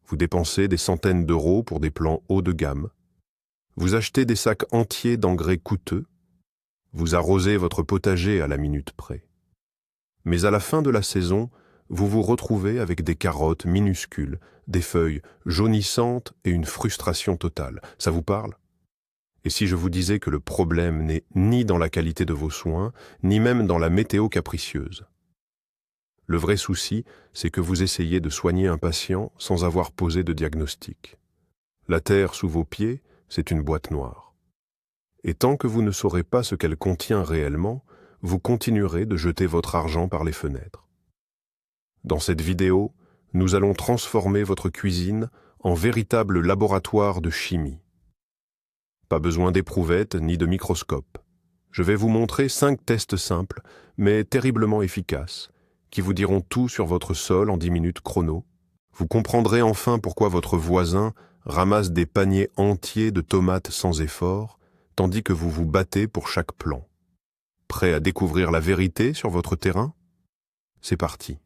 Vous dépensez des centaines d'euros pour des plants haut de gamme. Vous achetez des sacs entiers d'engrais coûteux. Vous arrosez votre potager à la minute près. Mais à la fin de la saison, vous vous retrouvez avec des carottes minuscules, des feuilles jaunissantes et une frustration totale. Ça vous parle? Et si je vous disais que le problème n'est ni dans la qualité de vos soins, ni même dans la météo capricieuse? Le vrai souci, c'est que vous essayez de soigner un patient sans avoir posé de diagnostic. La terre sous vos pieds, c'est une boîte noire. Et tant que vous ne saurez pas ce qu'elle contient réellement, vous continuerez de jeter votre argent par les fenêtres. Dans cette vidéo, nous allons transformer votre cuisine en véritable laboratoire de chimie. Pas besoin d'éprouvettes ni de microscope. Je vais vous montrer 5 tests simples, mais terriblement efficaces, qui vous diront tout sur votre sol en 10 minutes chrono. Vous comprendrez enfin pourquoi votre voisin ramasse des paniers entiers de tomates sans effort, tandis que vous vous battez pour chaque plant. Prêt à découvrir la vérité sur votre terrain? C'est parti.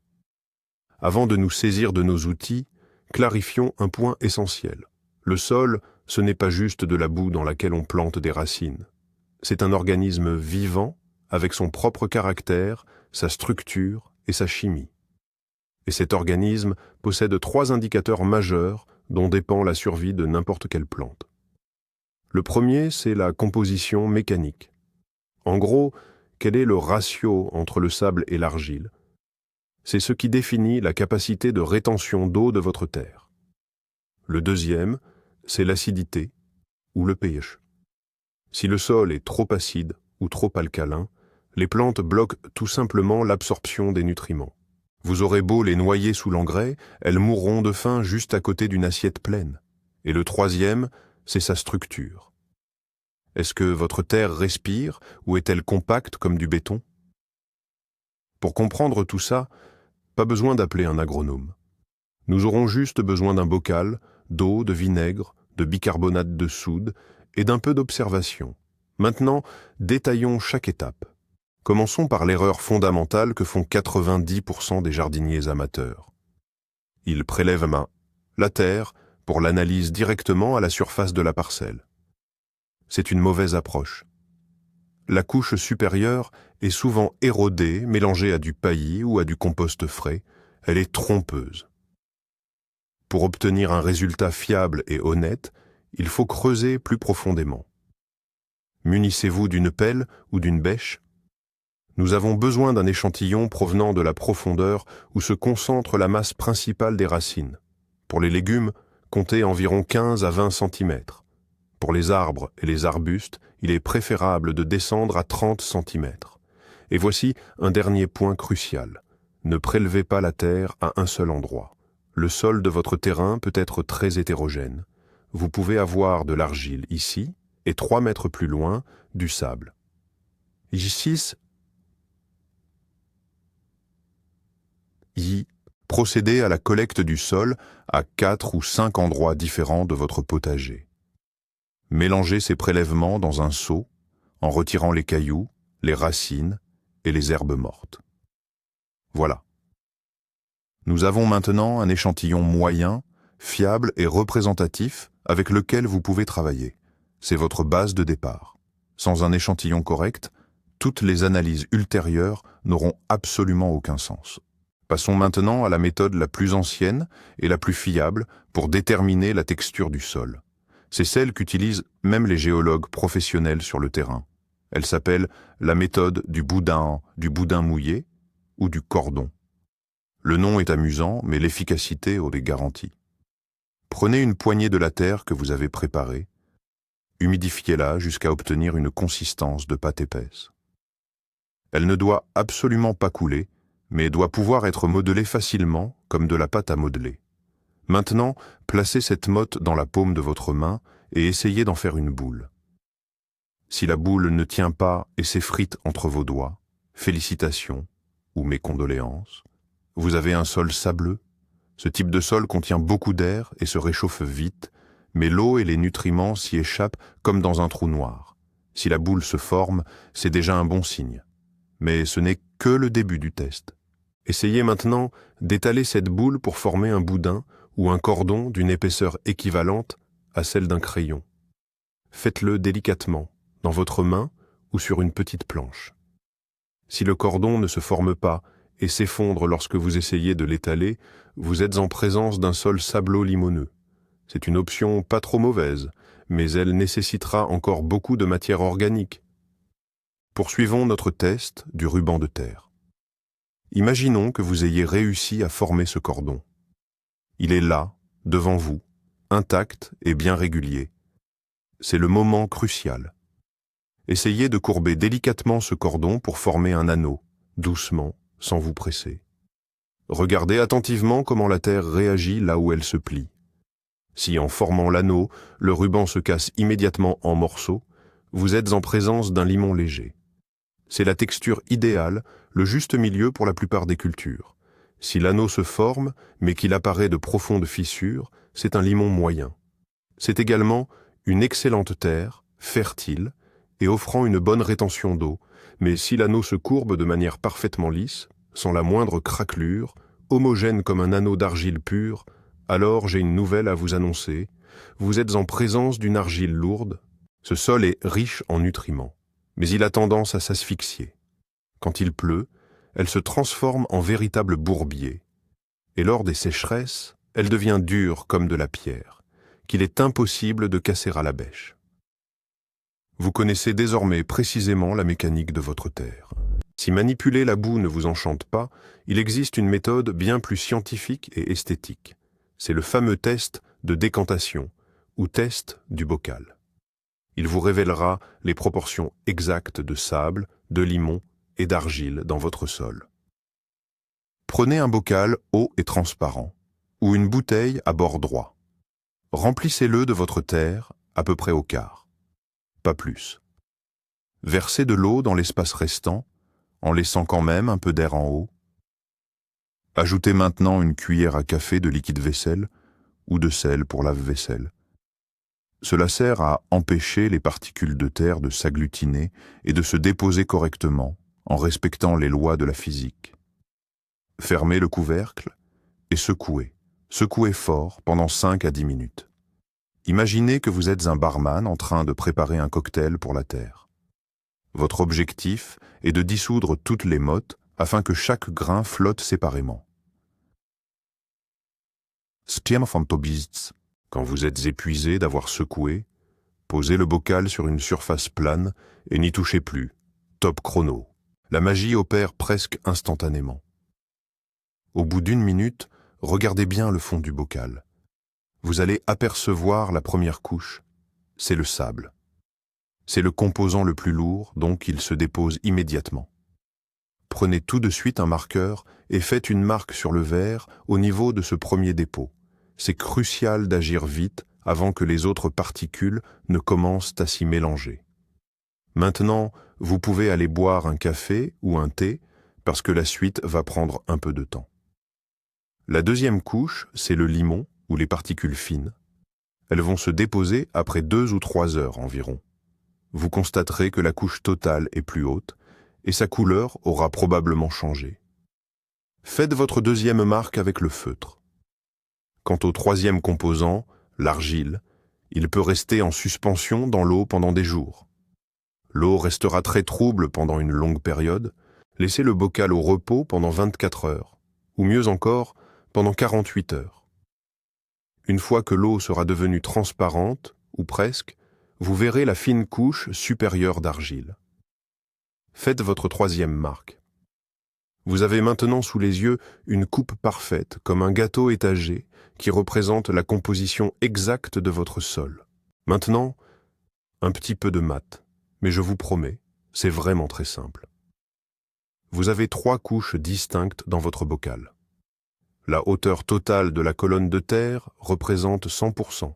Avant de nous saisir de nos outils, clarifions un point essentiel. Le sol, ce n'est pas juste de la boue dans laquelle on plante des racines. C'est un organisme vivant, avec son propre caractère, sa structure et sa chimie. Et cet organisme possède 3 indicateurs majeurs dont dépend la survie de n'importe quelle plante. Le premier, c'est la composition mécanique. En gros, quel est le ratio entre le sable et l'argile? C'est ce qui définit la capacité de rétention d'eau de votre terre. Le deuxième, c'est l'acidité ou le pH. Si le sol est trop acide ou trop alcalin, les plantes bloquent tout simplement l'absorption des nutriments. Vous aurez beau les noyer sous l'engrais, elles mourront de faim juste à côté d'une assiette pleine. Et le troisième, c'est sa structure. Est-ce que votre terre respire ou est-elle compacte comme du béton? Pour comprendre tout ça, pas besoin d'appeler un agronome. Nous aurons juste besoin d'un bocal, d'eau, de vinaigre, de bicarbonate de soude et d'un peu d'observation. Maintenant, détaillons chaque étape. Commençons par l'erreur fondamentale que font 90% des jardiniers amateurs. Ils prélèvent à main la terre pour l'analyse directement à la surface de la parcelle. C'est une mauvaise approche. La couche supérieure est souvent érodée, mélangée à du paillis ou à du compost frais. Elle est trompeuse. Pour obtenir un résultat fiable et honnête, il faut creuser plus profondément. Munissez-vous d'une pelle ou d'une bêche? Nous avons besoin d'un échantillon provenant de la profondeur où se concentre la masse principale des racines. Pour les légumes, comptez environ 15 à 20 cm. Pour les arbres et les arbustes, il est préférable de descendre à 30 cm. Et voici un dernier point crucial. Ne prélevez pas la terre à un seul endroit. Le sol de votre terrain peut être très hétérogène. Vous pouvez avoir de l'argile ici et 3 mètres plus loin, du sable. Ici, procédez à la collecte du sol à 4 ou 5 endroits différents de votre potager. Mélangez ces prélèvements dans un seau en retirant les cailloux, les racines et les herbes mortes. Voilà. Nous avons maintenant un échantillon moyen, fiable et représentatif avec lequel vous pouvez travailler. C'est votre base de départ. Sans un échantillon correct, toutes les analyses ultérieures n'auront absolument aucun sens. Passons maintenant à la méthode la plus ancienne et la plus fiable pour déterminer la texture du sol. C'est celle qu'utilisent même les géologues professionnels sur le terrain. Elle s'appelle la méthode du boudin mouillé ou du cordon. Le nom est amusant, mais l'efficacité est garantie. Prenez une poignée de la terre que vous avez préparée, humidifiez-la jusqu'à obtenir une consistance de pâte épaisse. Elle ne doit absolument pas couler, mais doit pouvoir être modelée facilement comme de la pâte à modeler. Maintenant, placez cette motte dans la paume de votre main et essayez d'en faire une boule. Si la boule ne tient pas et s'effrite entre vos doigts, félicitations ou mes condoléances. Vous avez un sol sableux. Ce type de sol contient beaucoup d'air et se réchauffe vite, mais l'eau et les nutriments s'y échappent comme dans un trou noir. Si la boule se forme, c'est déjà un bon signe. Mais ce n'est que le début du test. Essayez maintenant d'étaler cette boule pour former un boudin ou un cordon d'une épaisseur équivalente à celle d'un crayon. Faites-le délicatement, dans votre main ou sur une petite planche. Si le cordon ne se forme pas et s'effondre lorsque vous essayez de l'étaler, vous êtes en présence d'un sol sablo-limoneux. C'est une option pas trop mauvaise, mais elle nécessitera encore beaucoup de matière organique. Poursuivons notre test du ruban de terre. Imaginons que vous ayez réussi à former ce cordon. Il est là, devant vous, intact et bien régulier. C'est le moment crucial. Essayez de courber délicatement ce cordon pour former un anneau, doucement, sans vous presser. Regardez attentivement comment la terre réagit là où elle se plie. Si en formant l'anneau, le ruban se casse immédiatement en morceaux, vous êtes en présence d'un limon léger. C'est la texture idéale, le juste milieu pour la plupart des cultures. Si l'anneau se forme, mais qu'il apparaît de profondes fissures, c'est un limon moyen. C'est également une excellente terre, fertile, et offrant une bonne rétention d'eau, mais si l'anneau se courbe de manière parfaitement lisse, sans la moindre craquelure, homogène comme un anneau d'argile pure, alors j'ai une nouvelle à vous annoncer. Vous êtes en présence d'une argile lourde. Ce sol est riche en nutriments, mais il a tendance à s'asphyxier. Quand il pleut, elle se transforme en véritable bourbier. Et lors des sécheresses, elle devient dure comme de la pierre, qu'il est impossible de casser à la bêche. Vous connaissez désormais précisément la mécanique de votre terre. Si manipuler la boue ne vous enchante pas, il existe une méthode bien plus scientifique et esthétique. C'est le fameux test de décantation, ou test du bocal. Il vous révélera les proportions exactes de sable, de limon et d'argile dans votre sol. Prenez un bocal haut et transparent, ou une bouteille à bord droit. Remplissez-le de votre terre, à peu près au quart. Pas plus. Versez de l'eau dans l'espace restant, en laissant quand même un peu d'air en haut. Ajoutez maintenant une cuillère à café de liquide vaisselle ou de sel pour lave-vaisselle. Cela sert à empêcher les particules de terre de s'agglutiner et de se déposer correctement en respectant les lois de la physique. Fermez le couvercle et secouez. Secouez fort pendant 5 à 10 minutes. Imaginez que vous êtes un barman en train de préparer un cocktail pour la terre. Votre objectif est de dissoudre toutes les mottes afin que chaque grain flotte séparément. Quand vous êtes épuisé d'avoir secoué, posez le bocal sur une surface plane et n'y touchez plus. Top chrono. La magie opère presque instantanément. Au bout d'1 minute, regardez bien le fond du bocal. Vous allez apercevoir la première couche. C'est le sable. C'est le composant le plus lourd, donc il se dépose immédiatement. Prenez tout de suite un marqueur et faites une marque sur le verre au niveau de ce premier dépôt. C'est crucial d'agir vite avant que les autres particules ne commencent à s'y mélanger. Maintenant, vous pouvez aller boire un café ou un thé parce que la suite va prendre un peu de temps. La deuxième couche, c'est le limon ou les particules fines. Elles vont se déposer après 2 ou 3 heures environ. Vous constaterez que la couche totale est plus haute et sa couleur aura probablement changé. Faites votre deuxième marque avec le feutre. Quant au troisième composant, l'argile, il peut rester en suspension dans l'eau pendant des jours. L'eau restera très trouble pendant une longue période. Laissez le bocal au repos pendant 24 heures, ou mieux encore, pendant 48 heures. Une fois que l'eau sera devenue transparente, ou presque, vous verrez la fine couche supérieure d'argile. Faites votre troisième marque. Vous avez maintenant sous les yeux une coupe parfaite, comme un gâteau étagé, qui représente la composition exacte de votre sol. Maintenant, un petit peu de mat, mais je vous promets, c'est vraiment très simple. Vous avez 3 couches distinctes dans votre bocal. La hauteur totale de la colonne de terre représente 100%.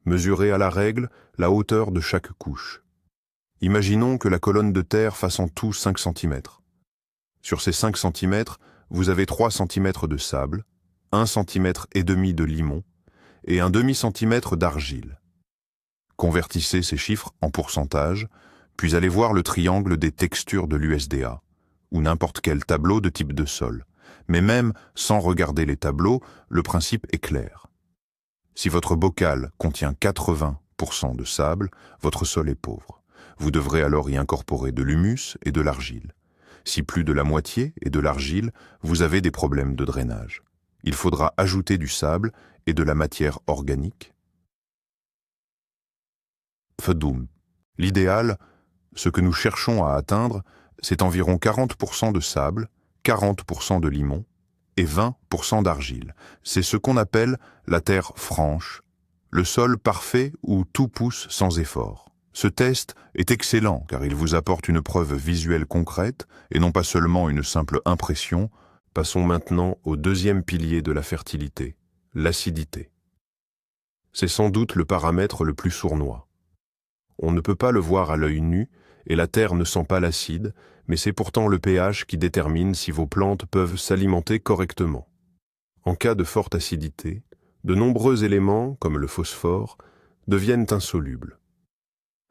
Mesurez à la règle la hauteur de chaque couche. Imaginons que la colonne de terre fasse en tout 5 cm. Sur ces 5 cm, vous avez 3 cm de sable, 1,5 cm de limon et un demi-centimètre d'argile. Convertissez ces chiffres en pourcentage, puis allez voir le triangle des textures de l'USDA, ou n'importe quel tableau de type de sol. mais même sans regarder les tableaux, le principe est clair. Si votre bocal contient 80% de sable, votre sol est pauvre. Vous devrez alors y incorporer de l'humus et de l'argile. Si plus de la moitié est de l'argile, vous avez des problèmes de drainage. Il faudra ajouter du sable et de la matière organique. Fedum. L'idéal, ce que nous cherchons à atteindre, c'est environ 40% de sable, 40% de limon et 20% d'argile. C'est ce qu'on appelle la terre franche, le sol parfait où tout pousse sans effort. Ce test est excellent car il vous apporte une preuve visuelle concrète et non pas seulement une simple impression. Passons maintenant au deuxième pilier de la fertilité, l'acidité. C'est sans doute le paramètre le plus sournois. On ne peut pas le voir à l'œil nu et la terre ne sent pas l'acide, mais c'est pourtant le pH qui détermine si vos plantes peuvent s'alimenter correctement. En cas de forte acidité, de nombreux éléments, comme le phosphore, deviennent insolubles.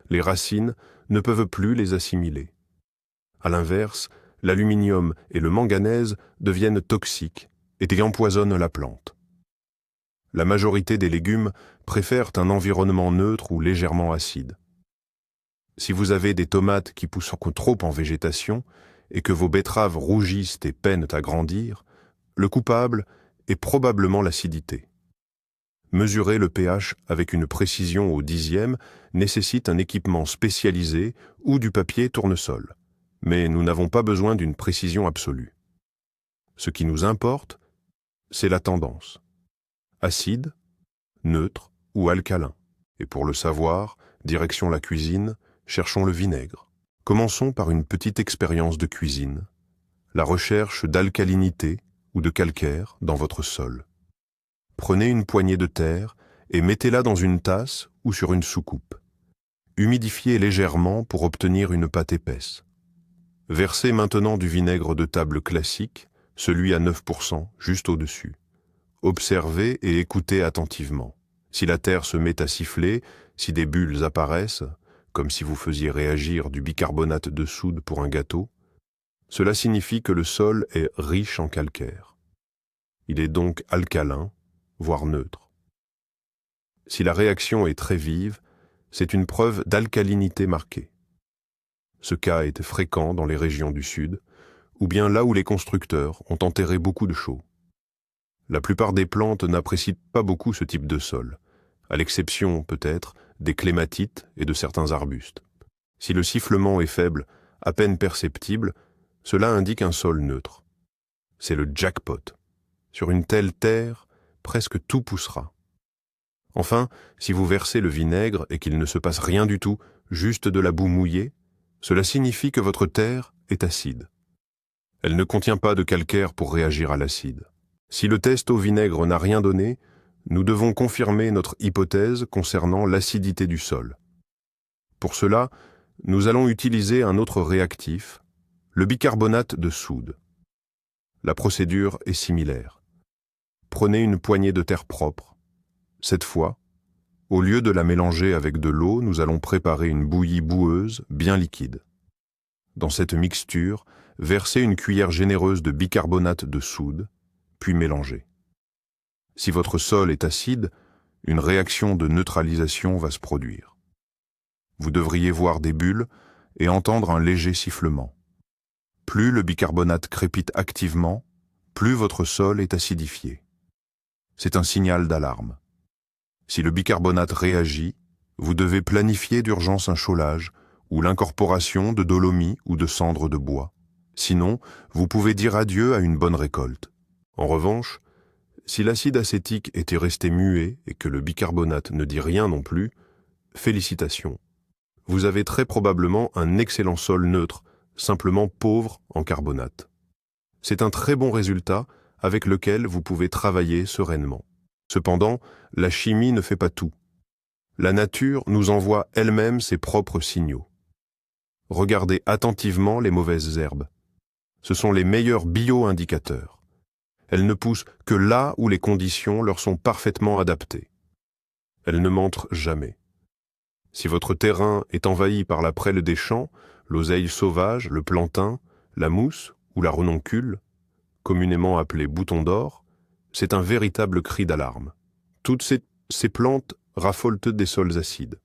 Les racines ne peuvent plus les assimiler. À l'inverse, l'aluminium et le manganèse deviennent toxiques et empoisonnent la plante. La majorité des légumes préfèrent un environnement neutre ou légèrement acide. Si vous avez des tomates qui poussent trop en végétation et que vos betteraves rougissent et peinent à grandir, le coupable est probablement l'acidité. Mesurer le pH avec une précision au dixième nécessite un équipement spécialisé ou du papier tournesol. Mais nous n'avons pas besoin d'une précision absolue. Ce qui nous importe, c'est la tendance. Acide, neutre ou alcalin. Et pour le savoir, direction la cuisine, cherchons le vinaigre. Commençons par une petite expérience de cuisine, la recherche d'alcalinité ou de calcaire dans votre sol. Prenez une poignée de terre et mettez-la dans une tasse ou sur une soucoupe. Humidifiez légèrement pour obtenir une pâte épaisse. Versez maintenant du vinaigre de table classique, celui à 9%, juste au-dessus. Observez et écoutez attentivement. Si la terre se met à siffler, si des bulles apparaissent, comme si vous faisiez réagir du bicarbonate de soude pour un gâteau, cela signifie que le sol est riche en calcaire. Il est donc alcalin, voire neutre. Si la réaction est très vive, c'est une preuve d'alcalinité marquée. Ce cas est fréquent dans les régions du Sud, ou bien là où les constructeurs ont enterré beaucoup de chaux. La plupart des plantes n'apprécient pas beaucoup ce type de sol, à l'exception, peut-être, des clématites et de certains arbustes. Si le sifflement est faible, à peine perceptible, cela indique un sol neutre. C'est le jackpot. Sur une telle terre, presque tout poussera. Enfin, si vous versez le vinaigre et qu'il ne se passe rien du tout, juste de la boue mouillée, cela signifie que votre terre est acide. Elle ne contient pas de calcaire pour réagir à l'acide. Si le test au vinaigre n'a rien donné, nous devons confirmer notre hypothèse concernant l'acidité du sol. Pour cela, nous allons utiliser un autre réactif, le bicarbonate de soude. La procédure est similaire. Prenez une poignée de terre propre. Cette fois, au lieu de la mélanger avec de l'eau, nous allons préparer une bouillie boueuse bien liquide. Dans cette mixture, versez une cuillère généreuse de bicarbonate de soude, puis mélangez. Si votre sol est acide, une réaction de neutralisation va se produire. Vous devriez voir des bulles et entendre un léger sifflement. Plus le bicarbonate crépite activement, plus votre sol est acidifié. C'est un signal d'alarme. Si le bicarbonate réagit, vous devez planifier d'urgence un chaulage ou l'incorporation de dolomie ou de cendres de bois. Sinon, vous pouvez dire adieu à une bonne récolte. En revanche, si l'acide acétique était resté muet et que le bicarbonate ne dit rien non plus, félicitations. Vous avez très probablement un excellent sol neutre, simplement pauvre en carbonate. C'est un très bon résultat avec lequel vous pouvez travailler sereinement. Cependant, la chimie ne fait pas tout. La nature nous envoie elle-même ses propres signaux. Regardez attentivement les mauvaises herbes. Ce sont les meilleurs bio-indicateurs. Elles ne poussent que là où les conditions leur sont parfaitement adaptées. Elles ne mentent jamais. Si votre terrain est envahi par la prêle des champs, l'oseille sauvage, le plantain, la mousse ou la renoncule, communément appelé bouton d'or, c'est un véritable cri d'alarme. Toutes ces plantes raffolent des sols acides.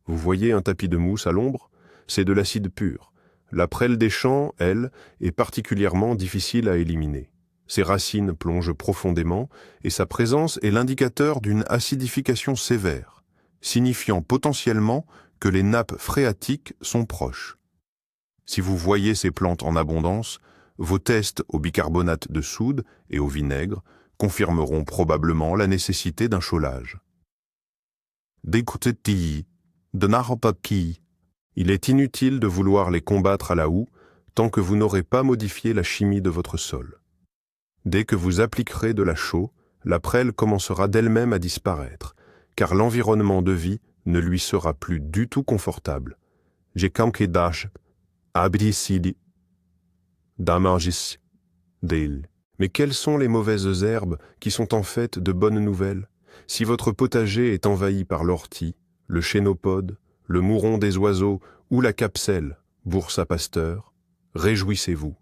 Vous voyez un tapis de mousse à l'ombre? C'est de l'acide pur. La prêle des champs, elle, est particulièrement difficile à éliminer. Ses racines plongent profondément et sa présence est l'indicateur d'une acidification sévère, signifiant potentiellement que les nappes phréatiques sont proches. Si vous voyez ces plantes en abondance, vos tests au bicarbonate de soude et au vinaigre confirmeront probablement la nécessité d'un chaulage. Il est inutile de vouloir les combattre à la houe tant que vous n'aurez pas modifié la chimie de votre sol. Dès que vous appliquerez de la chaux, la prêle commencera d'elle-même à disparaître, car l'environnement de vie ne lui sera plus du tout confortable. Mais quelles sont les mauvaises herbes qui sont en fait de bonnes nouvelles? Si votre potager est envahi par l'ortie, le chénopode, le mouron des oiseaux ou la capselle, bourse à pasteur, réjouissez-vous.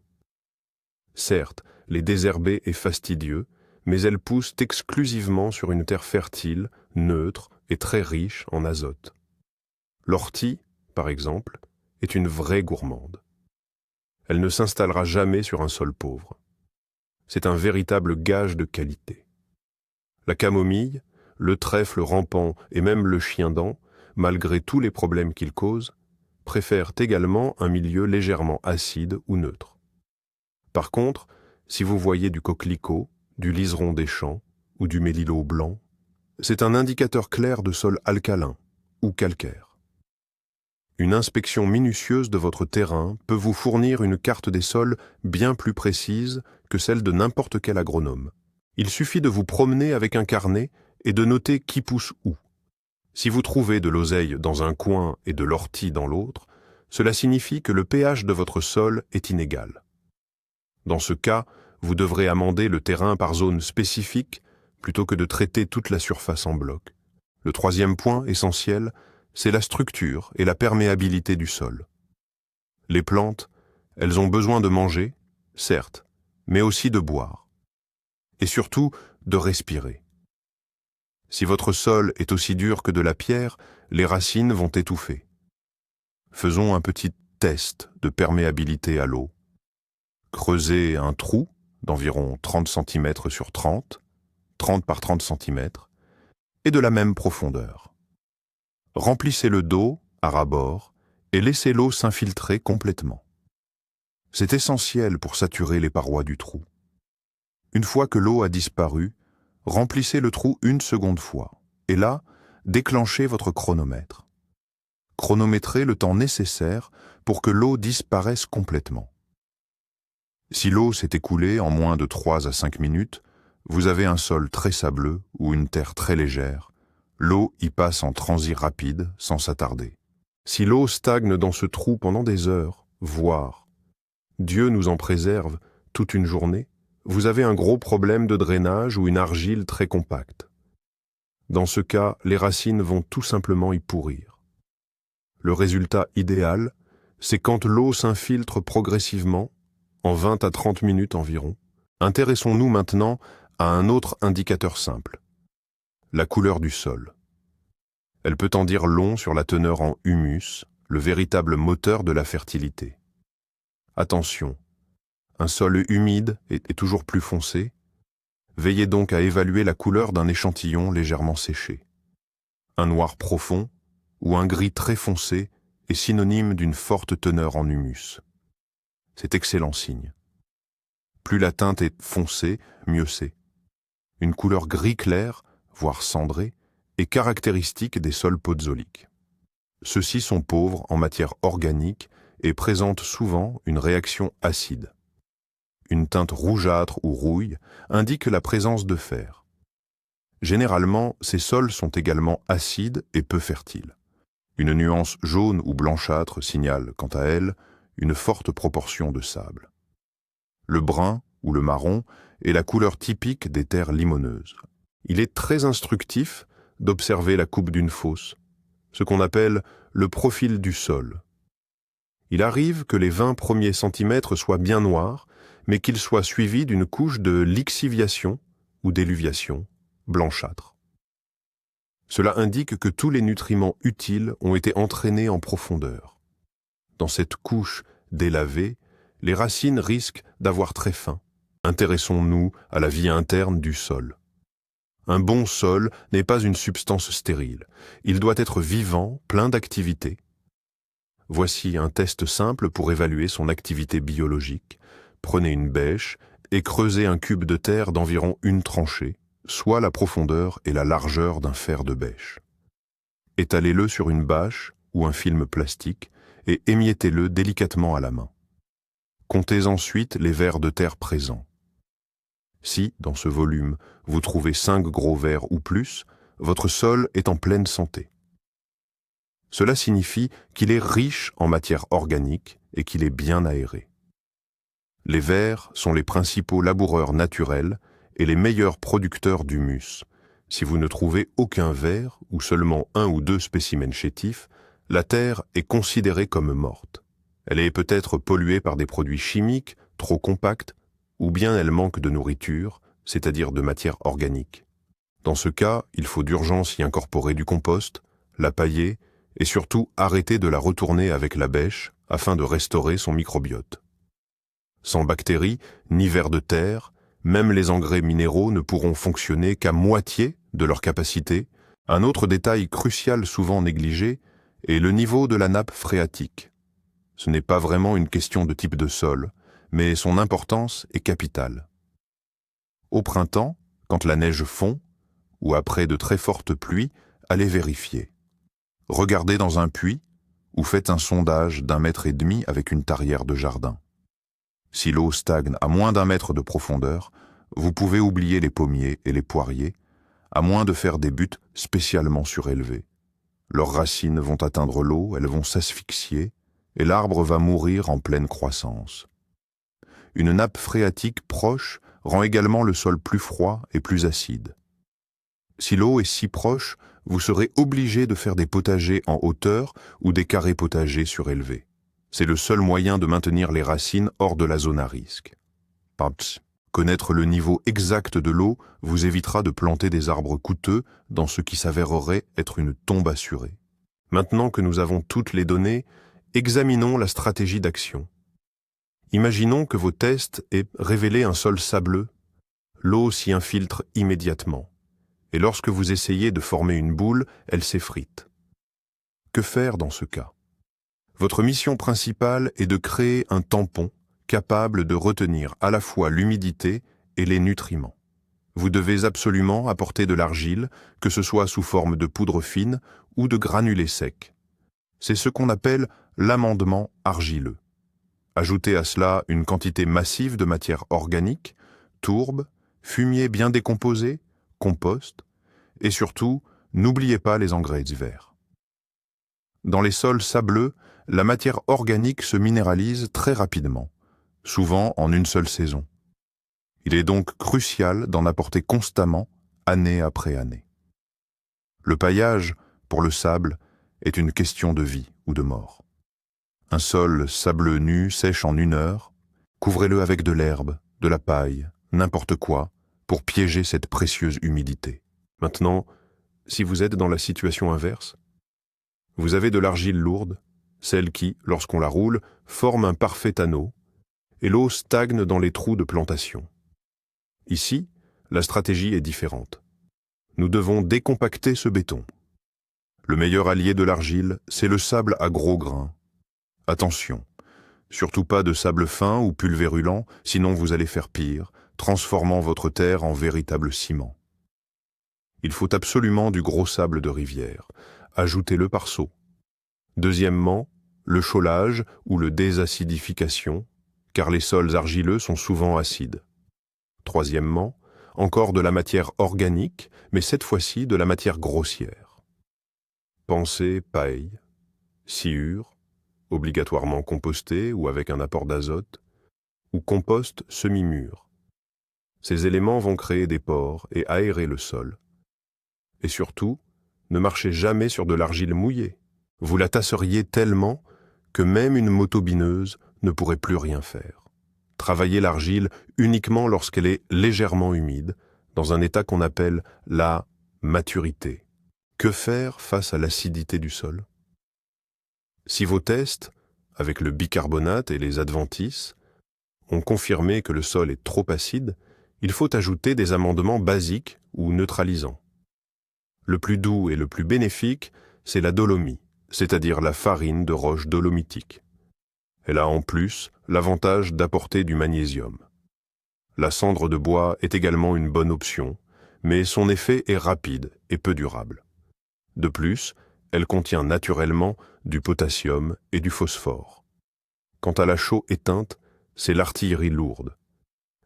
Certes, les désherber est fastidieux, mais elles poussent exclusivement sur une terre fertile, neutre et très riche en azote. L'ortie, par exemple, est une vraie gourmande. Elle ne s'installera jamais sur un sol pauvre. C'est un véritable gage de qualité. La camomille, le trèfle rampant et même le chien-dent, malgré tous les problèmes qu'ils causent, préfèrent également un milieu légèrement acide ou neutre. Par contre, si vous voyez du coquelicot, du liseron des champs ou du mélilot blanc, c'est un indicateur clair de sol alcalin ou calcaire. Une inspection minutieuse de votre terrain peut vous fournir une carte des sols bien plus précise que celle de n'importe quel agronome. Il suffit de vous promener avec un carnet et de noter qui pousse où. Si vous trouvez de l'oseille dans un coin et de l'ortie dans l'autre, cela signifie que le pH de votre sol est inégal. Dans ce cas, vous devrez amender le terrain par zone spécifique plutôt que de traiter toute la surface en bloc. Le troisième point essentiel, c'est la structure et la perméabilité du sol. Les plantes, elles ont besoin de manger, certes, mais aussi de boire. Et surtout, de respirer. Si votre sol est aussi dur que de la pierre, les racines vont étouffer. Faisons un petit test de perméabilité à l'eau. Creusez un trou d'environ 30 cm sur 30 par 30 cm, et de la même profondeur. Remplissez-le d'eau à ras-bord et laissez l'eau s'infiltrer complètement. C'est essentiel pour saturer les parois du trou. Une fois que l'eau a disparu, remplissez le trou une seconde fois, et là, déclenchez votre chronomètre. Chronométrez le temps nécessaire pour que l'eau disparaisse complètement. Si l'eau s'est écoulée en moins de 3 à 5 minutes, vous avez un sol très sableux ou une terre très légère. L'eau y passe en transit rapide sans s'attarder. Si l'eau stagne dans ce trou pendant des heures, voire, Dieu nous en préserve, toute une journée, vous avez un gros problème de drainage ou une argile très compacte. Dans ce cas, les racines vont tout simplement y pourrir. Le résultat idéal, c'est quand l'eau s'infiltre progressivement, en 20 à 30 minutes environ. Intéressons-nous maintenant à un autre indicateur simple, la couleur du sol. Elle peut en dire long sur la teneur en humus, le véritable moteur de la fertilité. Attention, un sol humide est toujours plus foncé. Veillez donc à évaluer la couleur d'un échantillon légèrement séché. Un noir profond ou un gris très foncé est synonyme d'une forte teneur en humus. C'est excellent signe. Plus la teinte est foncée, mieux c'est. Une couleur gris clair, voire cendrée, est caractéristique des sols podzoliques. Ceux-ci sont pauvres en matière organique et présentent souvent une réaction acide. Une teinte rougeâtre ou rouille indique la présence de fer. Généralement, ces sols sont également acides et peu fertiles. Une nuance jaune ou blanchâtre signale, quant à elle, une forte proportion de sable. Le brun ou le marron est la couleur typique des terres limoneuses. Il est très instructif d'observer la coupe d'une fosse, ce qu'on appelle le profil du sol. Il arrive que les 20 premiers centimètres soient bien noirs, mais qu'il soit suivi d'une couche de lixiviation ou d'éluviation blanchâtre. Cela indique que tous les nutriments utiles ont été entraînés en profondeur. Dans cette couche délavée, les racines risquent d'avoir très faim. Intéressons-nous à la vie interne du sol. Un bon sol n'est pas une substance stérile. Il doit être vivant, plein d'activité. Voici un test simple pour évaluer son activité biologique. Prenez une bêche et creusez un cube de terre d'environ une tranchée, soit la profondeur et la largeur d'un fer de bêche. Étalez-le sur une bâche ou un film plastique et émiettez-le délicatement à la main. Comptez ensuite les vers de terre présents. Si, dans ce volume, vous trouvez 5 gros vers ou plus, votre sol est en pleine santé. Cela signifie qu'il est riche en matière organique et qu'il est bien aéré. Les vers sont les principaux laboureurs naturels et les meilleurs producteurs d'humus. Si vous ne trouvez aucun ver ou seulement 1 ou 2 spécimens chétifs, la terre est considérée comme morte. Elle est peut-être polluée par des produits chimiques trop compacts ou bien elle manque de nourriture, c'est-à-dire de matière organique. Dans ce cas, il faut d'urgence y incorporer du compost, la pailler et surtout arrêter de la retourner avec la bêche afin de restaurer son microbiote. Sans bactéries, ni vers de terre, même les engrais minéraux ne pourront fonctionner qu'à moitié de leur capacité. Un autre détail crucial souvent négligé est le niveau de la nappe phréatique. Ce n'est pas vraiment une question de type de sol, mais son importance est capitale. Au printemps, quand la neige fond, ou après de très fortes pluies, allez vérifier. Regardez dans un puits ou faites un sondage d'1,5 mètre avec une tarière de jardin. Si l'eau stagne à moins d'1 mètre de profondeur, vous pouvez oublier les pommiers et les poiriers, à moins de faire des buttes spécialement surélevées. Leurs racines vont atteindre l'eau, elles vont s'asphyxier, et l'arbre va mourir en pleine croissance. Une nappe phréatique proche rend également le sol plus froid et plus acide. Si l'eau est si proche, vous serez obligé de faire des potagers en hauteur ou des carrés potagers surélevés. C'est le seul moyen de maintenir les racines hors de la zone à risque. Connaître le niveau exact de l'eau vous évitera de planter des arbres coûteux dans ce qui s'avérerait être une tombe assurée. Maintenant que nous avons toutes les données, examinons la stratégie d'action. Imaginons que vos tests aient révélé un sol sableux. L'eau s'y infiltre immédiatement. Et lorsque vous essayez de former une boule, elle s'effrite. Que faire dans ce cas? Votre mission principale est de créer un tampon capable de retenir à la fois l'humidité et les nutriments. Vous devez absolument apporter de l'argile, que ce soit sous forme de poudre fine ou de granulés secs. C'est ce qu'on appelle l'amendement argileux. Ajoutez à cela une quantité massive de matière organique, tourbe, fumier bien décomposé, compost, et surtout, n'oubliez pas les engrais verts. Dans les sols sableux, la matière organique se minéralise très rapidement, souvent en une seule saison. Il est donc crucial d'en apporter constamment, année après année. Le paillage, pour le sable, est une question de vie ou de mort. Un sol sableux nu sèche en 1 heure, couvrez-le avec de l'herbe, de la paille, n'importe quoi, pour piéger cette précieuse humidité. Maintenant, si vous êtes dans la situation inverse, vous avez de l'argile lourde, celle qui, lorsqu'on la roule, forme un parfait anneau, et l'eau stagne dans les trous de plantation. Ici, la stratégie est différente. Nous devons décompacter ce béton. Le meilleur allié de l'argile, c'est le sable à gros grains. Attention, surtout pas de sable fin ou pulvérulent, sinon vous allez faire pire, transformant votre terre en véritable ciment. Il faut absolument du gros sable de rivière. Ajoutez-le par seau. Deuxièmement, le chaulage ou le désacidification, car les sols argileux sont souvent acides. Troisièmement, encore de la matière organique, mais cette fois-ci de la matière grossière. Pensez paille, sciure, obligatoirement compostée ou avec un apport d'azote, ou compost semi-mûr. Ces éléments vont créer des pores et aérer le sol. Et surtout, ne marchez jamais sur de l'argile mouillée. Vous la tasseriez tellement que même une motobineuse ne pourrait plus rien faire. Travaillez l'argile uniquement lorsqu'elle est légèrement humide, dans un état qu'on appelle la maturité. Que faire face à l'acidité du sol? Si vos tests, avec le bicarbonate et les adventices, ont confirmé que le sol est trop acide, il faut ajouter des amendements basiques ou neutralisants. Le plus doux et le plus bénéfique, c'est la dolomie, c'est-à-dire la farine de roche dolomitique. Elle a en plus l'avantage d'apporter du magnésium. La cendre de bois est également une bonne option, mais son effet est rapide et peu durable. De plus, elle contient naturellement du potassium et du phosphore. Quant à la chaux éteinte, c'est l'artillerie lourde.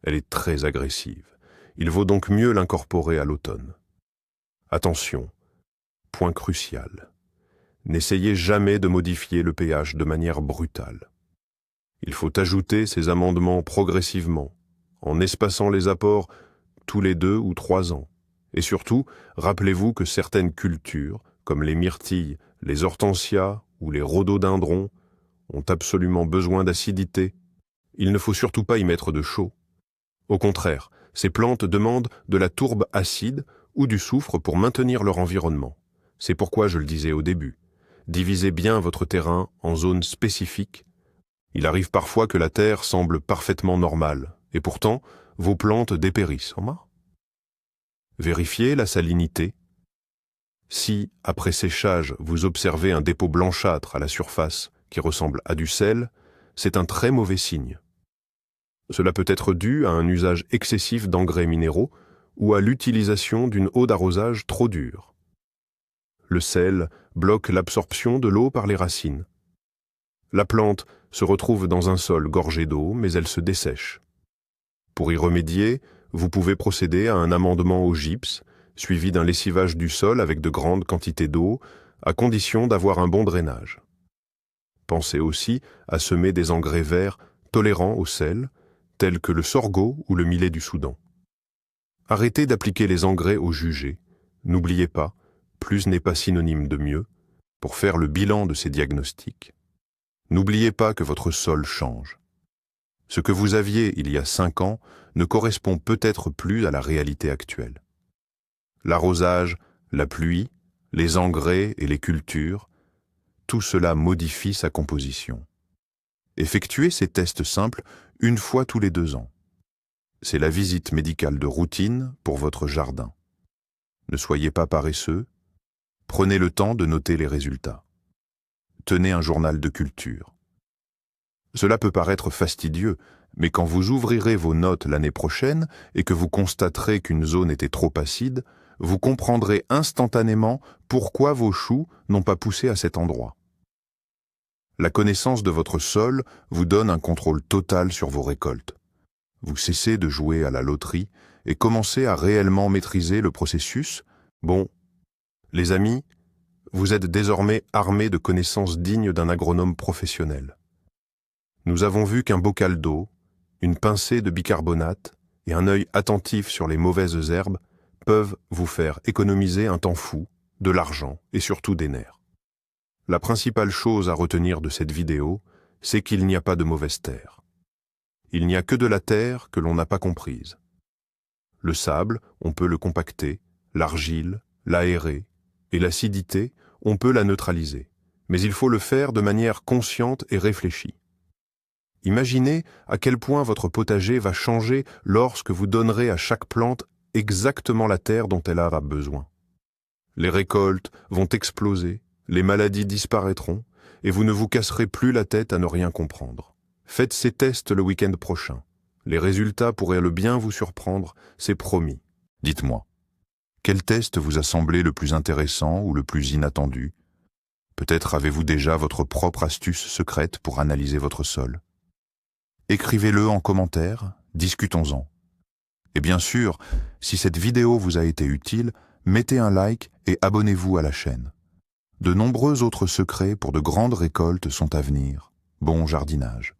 Elle est très agressive. Il vaut donc mieux l'incorporer à l'automne. Attention, point crucial. N'essayez jamais de modifier le pH de manière brutale. Il faut ajouter ces amendements progressivement, en espaçant les apports tous les 2 ou 3 ans. Et surtout, rappelez-vous que certaines cultures, comme les myrtilles, les hortensias ou les rhododendrons, ont absolument besoin d'acidité. Il ne faut surtout pas y mettre de chaux. Au contraire, ces plantes demandent de la tourbe acide ou du soufre pour maintenir leur environnement. C'est pourquoi je le disais au début. Divisez bien votre terrain en zones spécifiques. Il arrive parfois que la terre semble parfaitement normale, et pourtant, vos plantes dépérissent. Vérifiez la salinité. Si, après séchage, vous observez un dépôt blanchâtre à la surface qui ressemble à du sel, c'est un très mauvais signe. Cela peut être dû à un usage excessif d'engrais minéraux ou à l'utilisation d'une eau d'arrosage trop dure. Le sel bloque l'absorption de l'eau par les racines. La plante se retrouve dans un sol gorgé d'eau, mais elle se dessèche. Pour y remédier, vous pouvez procéder à un amendement au gypse, suivi d'un lessivage du sol avec de grandes quantités d'eau, à condition d'avoir un bon drainage. Pensez aussi à semer des engrais verts tolérants au sel, tels que le sorgho ou le millet du Soudan. Arrêtez d'appliquer les engrais au jugé. N'oubliez pas, plus n'est pas synonyme de mieux, pour faire le bilan de ces diagnostics. N'oubliez pas que votre sol change. Ce que vous aviez il y a 5 ans ne correspond peut-être plus à la réalité actuelle. L'arrosage, la pluie, les engrais et les cultures, tout cela modifie sa composition. Effectuez ces tests simples 1 fois tous les 2 ans. C'est la visite médicale de routine pour votre jardin. Ne soyez pas paresseux, prenez le temps de noter les résultats. Tenez un journal de culture. Cela peut paraître fastidieux, mais quand vous ouvrirez vos notes l'année prochaine et que vous constaterez qu'une zone était trop acide, vous comprendrez instantanément pourquoi vos choux n'ont pas poussé à cet endroit. La connaissance de votre sol vous donne un contrôle total sur vos récoltes. Vous cessez de jouer à la loterie et commencez à réellement maîtriser le processus. Bon, les amis, vous êtes désormais armés de connaissances dignes d'un agronome professionnel. Nous avons vu qu'un bocal d'eau, une pincée de bicarbonate et un œil attentif sur les mauvaises herbes peuvent vous faire économiser un temps fou, de l'argent et surtout des nerfs. La principale chose à retenir de cette vidéo, c'est qu'il n'y a pas de mauvaise terre. Il n'y a que de la terre que l'on n'a pas comprise. Le sable, on peut le compacter, l'argile, l'aérer, et l'acidité, on peut la neutraliser. Mais il faut le faire de manière consciente et réfléchie. Imaginez à quel point votre potager va changer lorsque vous donnerez à chaque plante exactement la terre dont elle aura besoin. Les récoltes vont exploser, les maladies disparaîtront, et vous ne vous casserez plus la tête à ne rien comprendre. Faites ces tests le week-end prochain. Les résultats pourraient bien vous surprendre, c'est promis. Dites-moi, quel test vous a semblé le plus intéressant ou le plus inattendu? Peut-être avez-vous déjà votre propre astuce secrète pour analyser votre sol? Écrivez-le en commentaire, discutons-en. Et bien sûr, si cette vidéo vous a été utile, mettez un like et abonnez-vous à la chaîne. De nombreux autres secrets pour de grandes récoltes sont à venir. Bon jardinage.